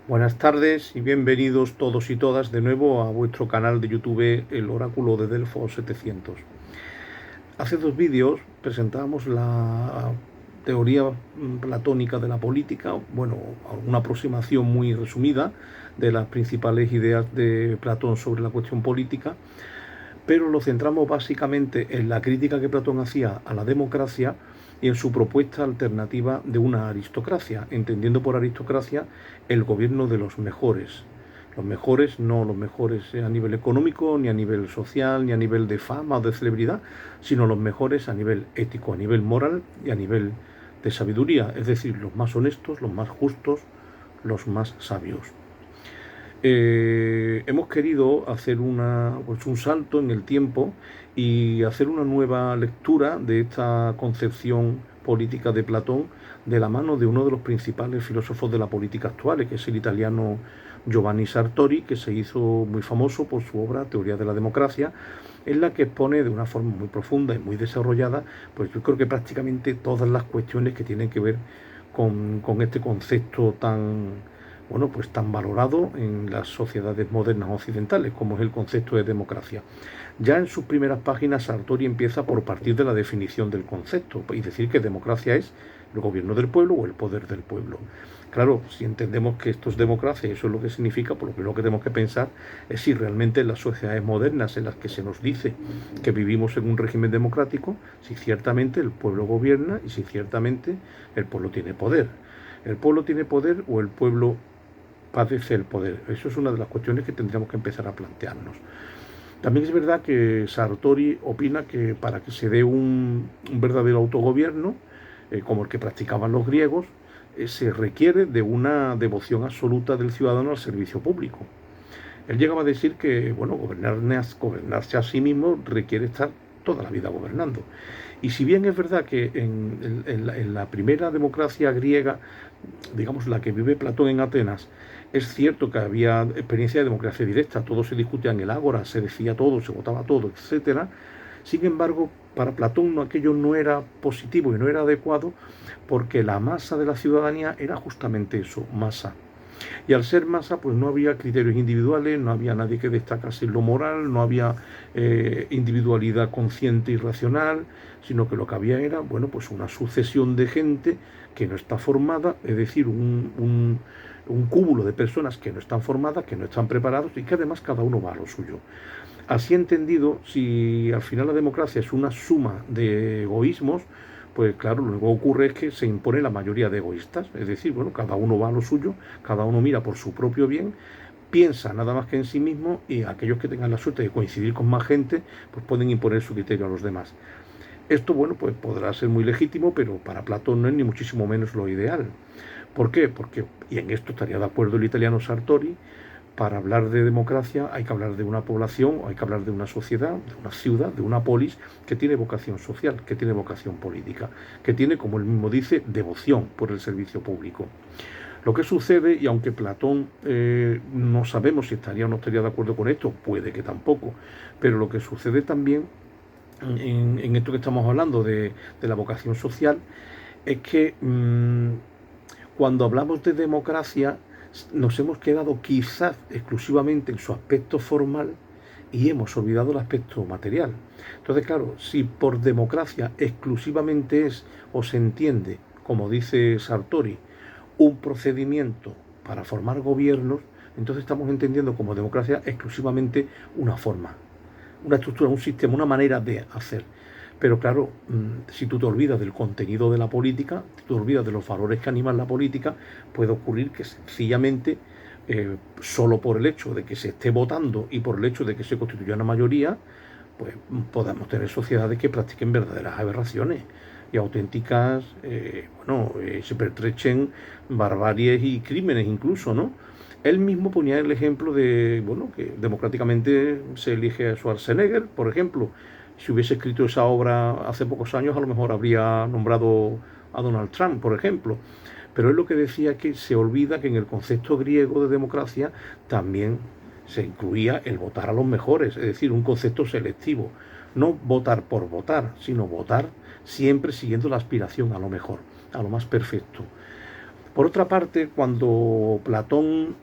Buenas tardes y bienvenidos todos y todas de nuevo a vuestro canal de YouTube El Oráculo de Delfos 700. Hace dos vídeos presentábamos la teoría platónica de la política, bueno, una aproximación muy resumida de las principales ideas de Platón sobre la cuestión política, pero lo centramos básicamente en la crítica que Platón hacía a la democracia y en su propuesta alternativa de una aristocracia, entendiendo por aristocracia el gobierno de los mejores. Los mejores, no los mejores a nivel económico, ni a nivel social, ni a nivel de fama o de celebridad, sino los mejores a nivel ético, a nivel moral y a nivel de sabiduría, es decir, los más honestos, los más justos, los más sabios. Hemos querido hacer un salto en el tiempo y hacer una nueva lectura de esta concepción política de Platón de la mano de uno de los principales filósofos de la política actual, que es el italiano Giovanni Sartori, que se hizo muy famoso por su obra Teoría de la Democracia, en la que expone de una forma muy profunda y muy desarrollada, pues yo creo que prácticamente todas las cuestiones que tienen que ver con este concepto pues tan valorado en las sociedades modernas occidentales, como es el concepto de democracia. Ya en sus primeras páginas Sartori empieza por partir de la definición del concepto y decir que democracia es el gobierno del pueblo o el poder del pueblo. Claro, si entendemos que esto es democracia y eso es lo que significa, pues lo primero que tenemos que pensar es si realmente en las sociedades modernas en las que se nos dice que vivimos en un régimen democrático, si ciertamente el pueblo gobierna y si ciertamente el pueblo tiene poder. ¿El pueblo tiene poder o el pueblo padece el poder? Eso es una de las cuestiones que tendríamos que empezar a plantearnos. También es verdad que Sartori opina que para que se dé un verdadero autogobierno, como el que practicaban los griegos, se requiere de una devoción absoluta del ciudadano al servicio público. Él llegaba a decir que, bueno, gobernarse a sí mismo requiere estar toda la vida gobernando. Y si bien es verdad que en la primera democracia griega, digamos la que vive Platón en Atenas, es cierto que había experiencia de democracia directa, todo se discutía en el ágora, se decía todo, se votaba todo, etcétera. Sin embargo, para Platón aquello no era positivo y no era adecuado porque la masa de la ciudadanía era justamente eso, masa. Y al ser masa, pues no había criterios individuales, no había nadie que destacase en lo moral, no había individualidad consciente y racional, sino que lo que había era, bueno, pues una sucesión de gente que no está formada, es decir, un cúmulo de personas que no están formadas, que no están preparados y que además cada uno va a lo suyo. Así entendido, si al final la democracia es una suma de egoísmos, pues claro, lo que ocurre es que se impone la mayoría de egoístas. Es decir, bueno, cada uno va a lo suyo, cada uno mira por su propio bien, piensa nada más que en sí mismo y aquellos que tengan la suerte de coincidir con más gente, pues pueden imponer su criterio a los demás. Esto, bueno, pues podrá ser muy legítimo, pero para Platón no es ni muchísimo menos lo ideal. ¿Por qué? Porque, y en esto estaría de acuerdo el italiano Sartori, para hablar de democracia hay que hablar de una población, hay que hablar de una sociedad, de una ciudad, de una polis que tiene vocación social, que tiene vocación política, que tiene, como él mismo dice, devoción por el servicio público. Lo que sucede, y aunque Platón no sabemos si estaría o no estaría de acuerdo con esto, puede que tampoco, pero lo que sucede también en esto que estamos hablando de la vocación social es que cuando hablamos de democracia nos hemos quedado quizás exclusivamente en su aspecto formal y hemos olvidado el aspecto material. Entonces, claro, si por democracia exclusivamente es o se entiende, como dice Sartori, un procedimiento para formar gobiernos, entonces estamos entendiendo como democracia exclusivamente una forma, una estructura, un sistema, una manera de hacer. Pero claro, si tú te olvidas del contenido de la política, si tú te olvidas de los valores que animan la política, puede ocurrir que sencillamente, solo por el hecho de que se esté votando y por el hecho de que se constituya una mayoría, pues podamos tener sociedades que practiquen verdaderas aberraciones y auténticas, se pertrechen barbaries y crímenes incluso, ¿no? Él mismo ponía el ejemplo de, bueno, que democráticamente se elige a Schwarzenegger, por ejemplo. Si hubiese escrito esa obra hace pocos años, a lo mejor habría nombrado a Donald Trump, por ejemplo. Pero él lo que decía es que se olvida que en el concepto griego de democracia también se incluía el votar a los mejores, es decir, un concepto selectivo. No votar por votar, sino votar siempre siguiendo la aspiración a lo mejor, a lo más perfecto. Por otra parte, cuando Platón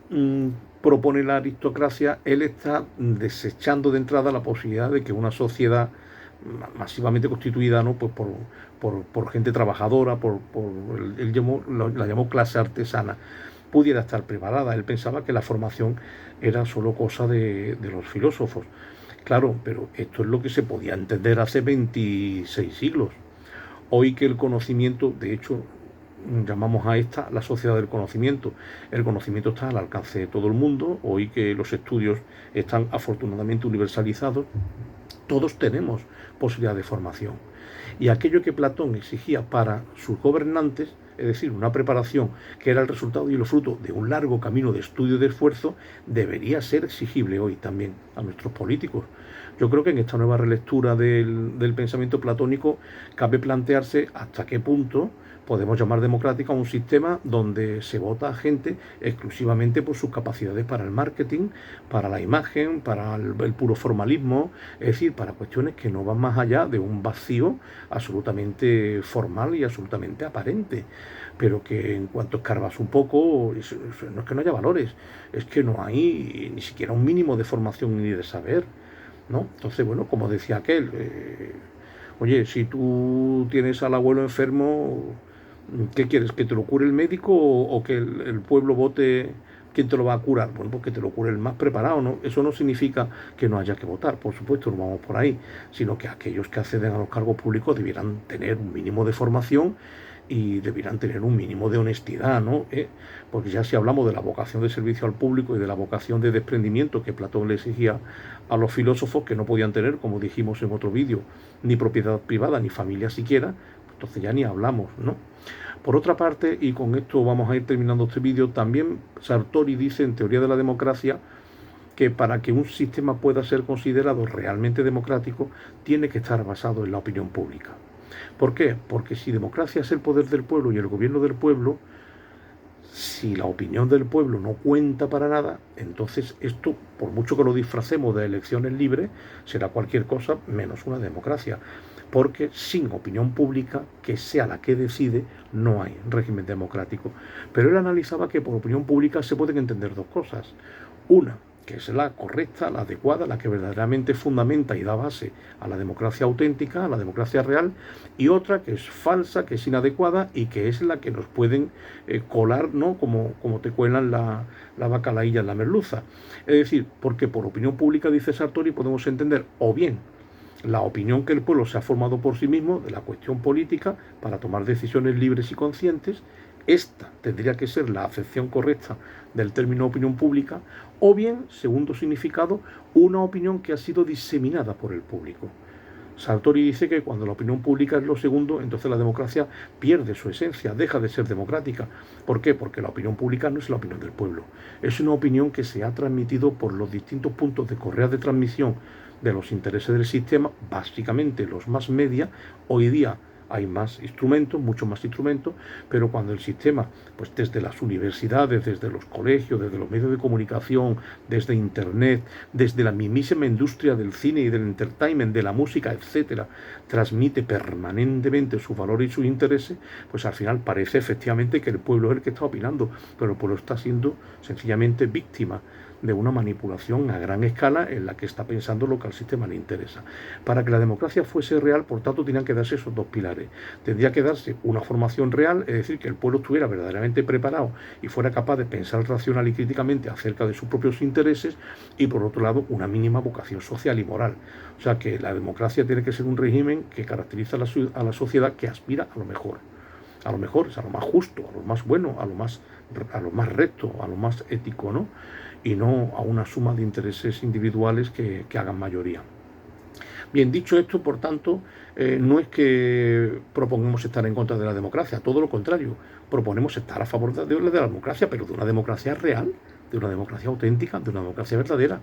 propone la aristocracia, él está desechando de entrada la posibilidad de que una sociedad masivamente constituida, ¿no?, pues por gente trabajadora, la llamó clase artesana, pudiera estar preparada. Él pensaba que la formación era solo cosa de los filósofos. Claro, pero esto es lo que se podía entender hace 26 siglos. Hoy que el conocimiento, de hecho, llamamos a esta la sociedad del conocimiento. El conocimiento está al alcance de todo el mundo. Hoy que los estudios están afortunadamente universalizados, todos tenemos posibilidad de formación. Y aquello que Platón exigía para sus gobernantes, es decir, una preparación que era el resultado y el fruto de un largo camino de estudio y de esfuerzo, debería ser exigible hoy también a nuestros políticos. Yo creo que en esta nueva relectura del pensamiento platónico cabe plantearse hasta qué punto podemos llamar democrática a un sistema donde se vota a gente exclusivamente por sus capacidades para el marketing, para la imagen, para el puro formalismo, es decir, para cuestiones que no van más allá de un vacío absolutamente formal y absolutamente aparente, pero que en cuanto escarbas un poco, no es que no haya valores, es que no hay ni siquiera un mínimo de formación ni de saber, ¿no? Entonces, bueno, como decía aquel, oye, si tú tienes al abuelo enfermo, ¿qué quieres? ¿Que te lo cure el médico o que el pueblo vote quién te lo va a curar? Bueno, pues que te lo cure el más preparado, ¿no? Eso no significa que no haya que votar, por supuesto, no vamos por ahí, sino que aquellos que acceden a los cargos públicos debieran tener un mínimo de formación y debieran tener un mínimo de honestidad, ¿no? Porque ya si hablamos de la vocación de servicio al público y de la vocación de desprendimiento que Platón le exigía a los filósofos, que no podían tener, como dijimos en otro vídeo, ni propiedad privada, ni familia siquiera, pues entonces ya ni hablamos, ¿no? Por otra parte, y con esto vamos a ir terminando este vídeo, también Sartori dice en Teoría de la Democracia que para que un sistema pueda ser considerado realmente democrático, tiene que estar basado en la opinión pública. ¿Por qué? Porque si democracia es el poder del pueblo y el gobierno del pueblo, si la opinión del pueblo no cuenta para nada, entonces esto, por mucho que lo disfracemos de elecciones libres, será cualquier cosa menos una democracia. Porque sin opinión pública, que sea la que decide, no hay régimen democrático. Pero él analizaba que por opinión pública se pueden entender dos cosas. Una, que es la correcta, la adecuada, la que verdaderamente fundamenta y da base a la democracia auténtica, a la democracia real, y otra que es falsa, que es inadecuada y que es la que nos pueden colar, ¿no?, como te cuelan la bacalaílla en la merluza. Es decir, porque por opinión pública, dice Sartori, podemos entender o bien la opinión que el pueblo se ha formado por sí mismo de la cuestión política para tomar decisiones libres y conscientes. Esta tendría que ser la acepción correcta del término opinión pública, o bien, segundo significado, una opinión que ha sido diseminada por el público. Sartori dice que cuando la opinión pública es lo segundo, entonces la democracia pierde su esencia, deja de ser democrática. ¿Por qué? Porque la opinión pública no es la opinión del pueblo, es una opinión que se ha transmitido por los distintos puntos de correas de transmisión de los intereses del sistema, básicamente los más media. Hoy día hay más instrumentos, muchos más instrumentos, pero cuando el sistema, pues desde las universidades, desde los colegios, desde los medios de comunicación, desde Internet, desde la mismísima industria del cine y del entertainment, de la música, etcétera, transmite permanentemente sus valores y sus intereses, pues al final parece efectivamente que el pueblo es el que está opinando, pero el pueblo está siendo sencillamente víctima de una manipulación a gran escala en la que está pensando lo que al sistema le interesa. Para que la democracia fuese real, por tanto, tenían que darse esos dos pilares. Tendría que darse una formación real, es decir, que el pueblo estuviera verdaderamente preparado y fuera capaz de pensar racional y críticamente acerca de sus propios intereses, y por otro lado, una mínima vocación social y moral. O sea, que la democracia tiene que ser un régimen que caracteriza a la sociedad, que aspira a lo mejor. A lo mejor es a lo más justo, a lo más bueno, a lo más recto, a lo más ético, ¿no? Y no a una suma de intereses individuales que hagan mayoría. Bien, dicho esto, por tanto, no es que propongamos estar en contra de la democracia, todo lo contrario, proponemos estar a favor de la democracia, pero de una democracia real, de una democracia auténtica, de una democracia verdadera.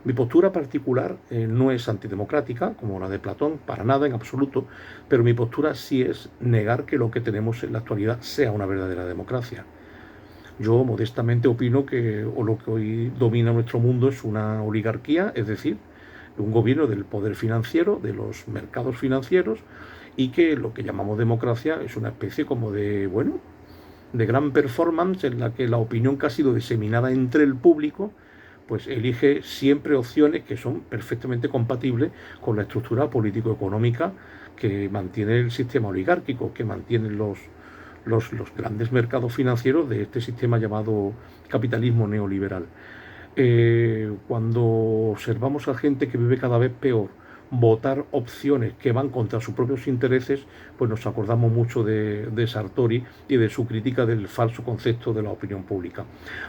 Mi postura particular no es antidemocrática, como la de Platón, para nada, en absoluto, pero mi postura sí es negar que lo que tenemos en la actualidad sea una verdadera democracia. Yo modestamente opino que lo que hoy domina nuestro mundo es una oligarquía, es decir, un gobierno del poder financiero, de los mercados financieros, y que lo que llamamos democracia es una especie como de, bueno, de gran performance en la que la opinión que ha sido diseminada entre el público pues elige siempre opciones que son perfectamente compatibles con la estructura político-económica que mantiene el sistema oligárquico, que mantienen los grandes mercados financieros de este sistema llamado capitalismo neoliberal. Cuando observamos a gente que vive cada vez peor votar opciones que van contra sus propios intereses, pues nos acordamos mucho de Sartori y de su crítica del falso concepto de la opinión pública.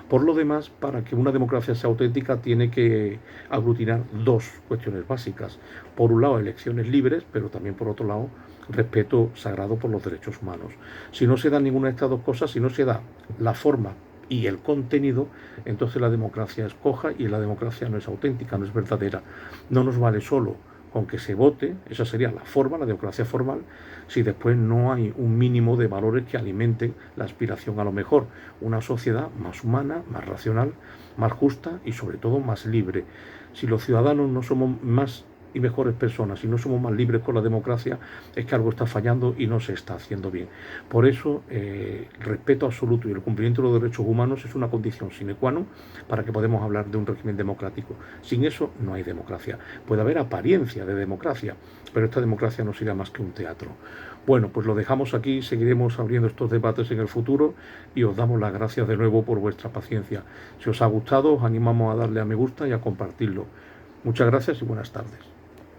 Por lo demás, para que una democracia sea auténtica tiene que aglutinar dos cuestiones básicas. Por un lado, elecciones libres, pero también por otro lado, respeto sagrado por los derechos humanos. Si no se da ninguna de estas dos cosas, si no se da la forma y el contenido, entonces la democracia es coja y la democracia no es auténtica, no es verdadera. No nos vale solo con que se vote, esa sería la forma, la democracia formal, si después no hay un mínimo de valores que alimenten la aspiración a lo mejor, una sociedad más humana, más racional, más justa y sobre todo más libre. Si los ciudadanos no somos más y mejores personas, si no somos más libres con la democracia, es que algo está fallando y no se está haciendo bien. Por eso, el respeto absoluto y el cumplimiento de los derechos humanos es una condición sine qua non para que podamos hablar de un régimen democrático. Sin eso no hay democracia. Puede haber apariencia de democracia, pero esta democracia no será más que un teatro. Bueno, pues lo dejamos aquí, seguiremos abriendo estos debates en el futuro y os damos las gracias de nuevo por vuestra paciencia. Si os ha gustado, os animamos a darle a me gusta y a compartirlo. Muchas gracias y buenas tardes.